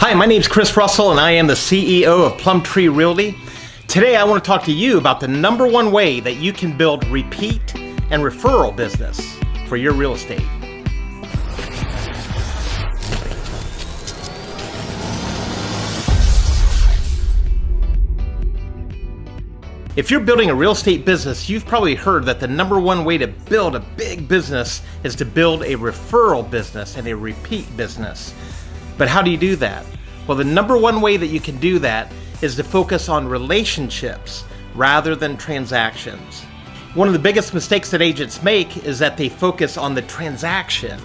Hi, my name's Chris Russell and I am the CEO of Plum Realty. Today I want to talk to you about the number one way that you can build repeat and referral business for your real estate. If you're building a real estate business, you've probably heard that the number one way to build a big business is to build a referral business and a repeat business. But how do you do that? Well, the number one way that you can do that is to focus on relationships rather than transactions. One of the biggest mistakes that agents make is that they focus on the transaction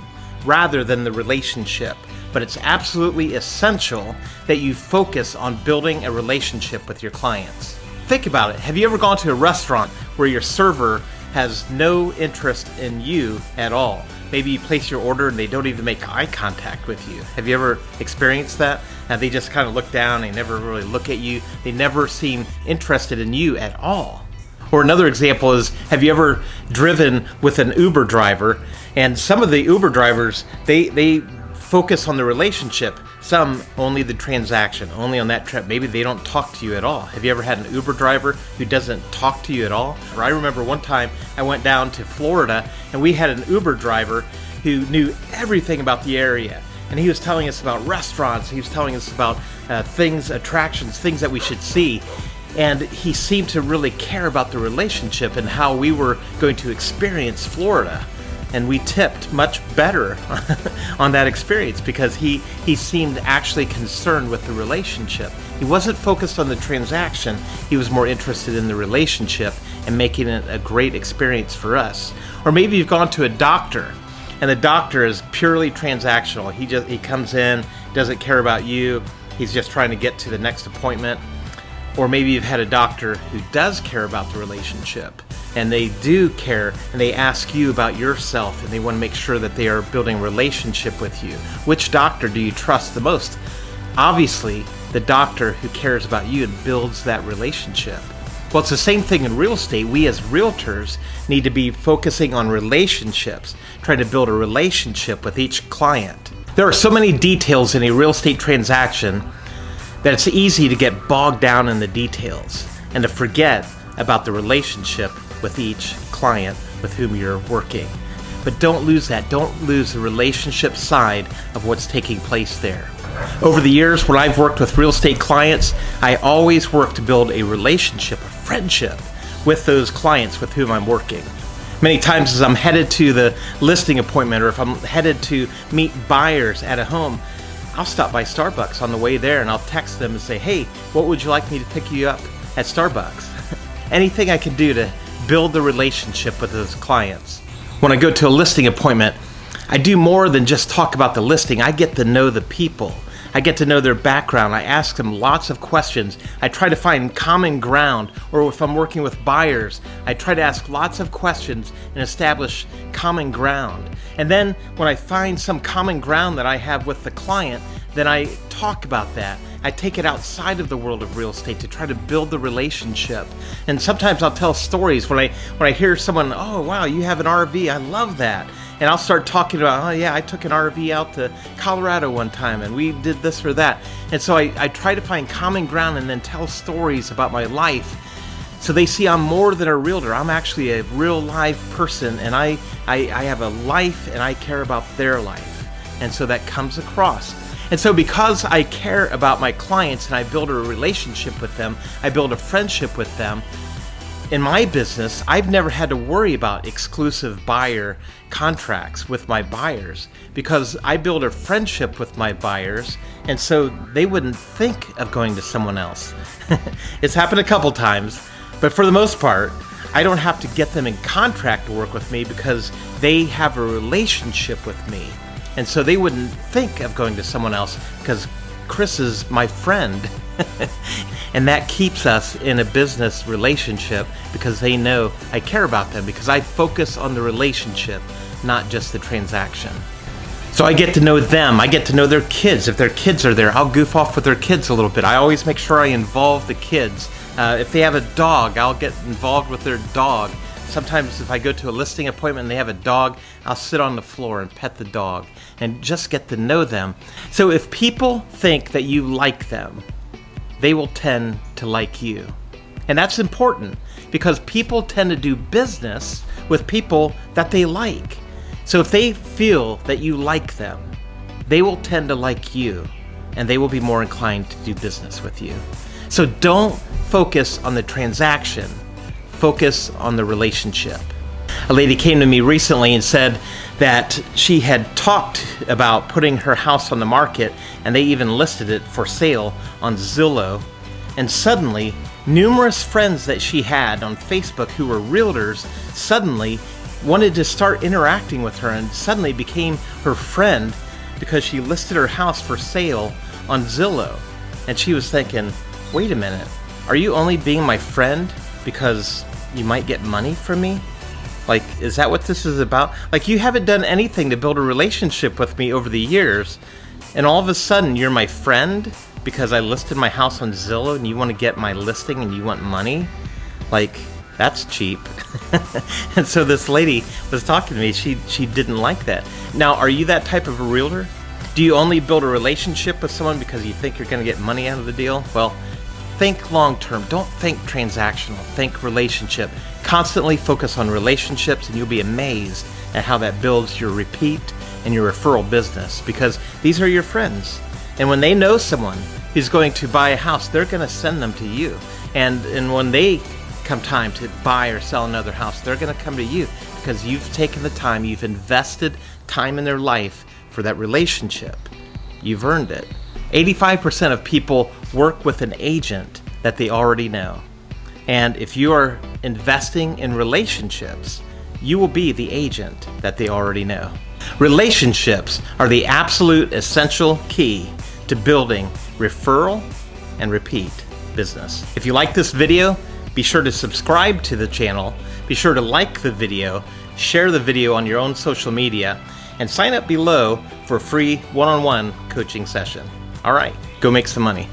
rather than the relationship. But it's absolutely essential that you focus on building a relationship with your clients. Think about it. Have you ever gone to a restaurant where your server has no interest in you at all? Maybe you place your order and they don't even make eye contact with you. Have you ever experienced that? And they just kind of look down, they never really look at you. They never seem interested in you at all. Or another example is, have you ever driven with an Uber driver? And some of the Uber drivers, they focus on the relationship, some only the transaction, only on that trip. Maybe they don't talk to you at all. Have you ever had an Uber driver who doesn't talk to you at all? Or I remember one time I went down to Florida and we had an Uber driver who knew everything about the area. And he was telling us about restaurants, he was telling us about things, attractions, things that we should see. And he seemed to really care about the relationship and how we were going to experience Florida. And we tipped much better on that experience because he seemed actually concerned with the relationship. He wasn't focused on the transaction, he was more interested in the relationship and making it a great experience for us. Or maybe you've gone to a doctor and the doctor is purely transactional. He comes in, doesn't care about you, he's just trying to get to the next appointment. Or maybe you've had a doctor who does care about the relationship and they do care and they ask you about yourself and they want to make sure that they are building a relationship with you. Which doctor do you trust the most? Obviously, the doctor who cares about you and builds that relationship. Well, it's the same thing in real estate. We as realtors need to be focusing on relationships, trying to build a relationship with each client. There are so many details in a real estate transaction that it's easy to get bogged down in the details and to forget about the relationship with each client with whom you're working. But don't lose that. Don't lose the relationship side of what's taking place there. Over the years, when I've worked with real estate clients, I always work to build a relationship, a friendship with those clients with whom I'm working. Many times as I'm headed to the listing appointment or if I'm headed to meet buyers at a home, I'll stop by Starbucks on the way there and I'll text them and say, hey, what would you like me to pick you up at Starbucks? Anything I can do to build the relationship with those clients. When I go to a listing appointment, I do more than just talk about the listing. I get to know the people. I get to know their background. I ask them lots of questions. I try to find common ground, or if I'm working with buyers, I try to ask lots of questions and establish common ground. And then when I find some common ground that I have with the client, then I talk about that. I take it outside of the world of real estate to try to build the relationship. And sometimes I'll tell stories when I hear someone, oh wow, you have an RV, I love that. And I'll start talking about, oh yeah, I took an RV out to Colorado one time and we did this or that. And so I try to find common ground and then tell stories about my life. So they see I'm more than a realtor. I'm actually a real live person and I have a life and I care about their life. And so that comes across. And so because I care about my clients and I build a relationship with them, I build a friendship with them, in my business, I've never had to worry about exclusive buyer contracts with my buyers because I build a friendship with my buyers and so they wouldn't think of going to someone else. It's happened a couple times, but for the most part, I don't have to get them in contract to work with me because they have a relationship with me. And so they wouldn't think of going to someone else because Chris is my friend. And that keeps us in a business relationship because they know I care about them because I focus on the relationship, not just the transaction. So I get to know them. I get to know their kids. If their kids are there, I'll goof off with their kids a little bit. I always make sure I involve the kids. If they have a dog, I'll get involved with their dog Sometimes if I go to a listing appointment and they have a dog, I'll sit on the floor and pet the dog and just get to know them. So if people think that you like them, they will tend to like you. And that's important because people tend to do business with people that they like. So if they feel that you like them, they will tend to like you and they will be more inclined to do business with you. So don't focus on the transaction, focus on the relationship. A lady came to me recently and said that she had talked about putting her house on the market, and they even listed it for sale on Zillow. And suddenly, numerous friends that she had on Facebook who were realtors suddenly wanted to start interacting with her and suddenly became her friend because she listed her house for sale on Zillow. And she was thinking, wait a minute, are you only being my friend because you might get money from me? Like, is that what this is about? Like, you haven't done anything to build a relationship with me over the years, and all of a sudden you're my friend because I listed my house on Zillow and you want to get my listing and you want money? Like, that's cheap. And so this lady was talking to me. She didn't like that. Now, are you that type of a realtor? Do you only build a relationship with someone because you think you're going to get money out of the deal? Well, think long term. Don't think transactional. Think relationship. Constantly focus on relationships and you'll be amazed at how that builds your repeat and your referral business, because these are your friends. And when they know someone who's going to buy a house, they're going to send them to you. And when they come time to buy or sell another house, they're going to come to you because you've taken the time, you've invested time in their life for that relationship. You've earned it. 85% of people work with an agent that they already know. And if you are investing in relationships, you will be the agent that they already know. Relationships are the absolute essential key to building referral and repeat business. If you like this video, be sure to subscribe to the channel. Be sure to like the video, share the video on your own social media, and sign up below for a free one-on-one coaching session. All right, go make some money.